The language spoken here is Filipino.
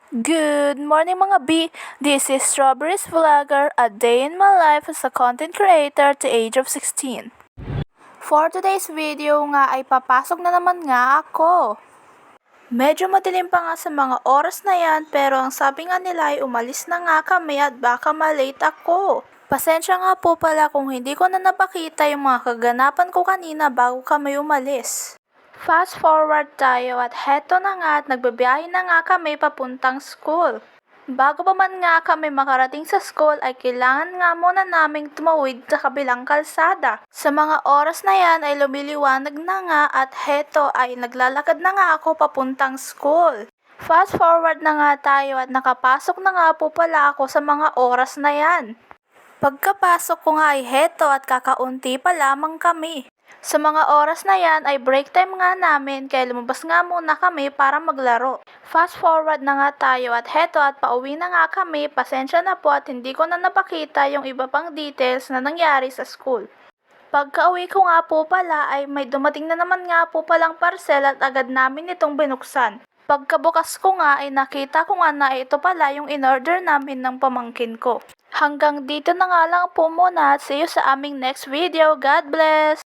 Good morning mga B! This is Strawberries Vlogger, a day in my life as a content creator to age of 16. For today's video nga ay papasok na naman nga ako. Medyo madilim pa nga sa mga oras na yan pero ang sabi nga nila ay umalis na nga kami at baka malate ako. Pasensya nga po pala kung hindi ko na napakita yung mga kaganapan ko kanina bago kami umalis. Fast forward tayo at heto na nga at nagbabiyahe na nga kami papuntang school. Bago pa man nga kami makarating sa school ay kailangan nga muna naming tumawid sa kabilang kalsada. Sa mga oras na yan ay lumiliwanag na nga at heto ay naglalakad na nga ako papuntang school. Fast forward na nga tayo at nakapasok na nga po pala ako sa mga oras na yan. Pagkapasok ko nga ay heto at kakaunti pa lamang kami. Sa mga oras na yan ay break time nga namin kaya lumabas nga muna kami para maglaro. Fast forward na nga tayo at heto at pauwi na nga kami, pasensya na po at hindi ko na napakita yung iba pang details na nangyari sa school. Pagka-uwi ko nga po pala ay may dumating na naman nga po palang parcel at agad namin itong binuksan. Pagkabukas ko nga ay nakita ko nga na ito pala yung in-order namin ng pamangkin ko. Hanggang dito na nga lang po muna at see you sa aming next video. God bless!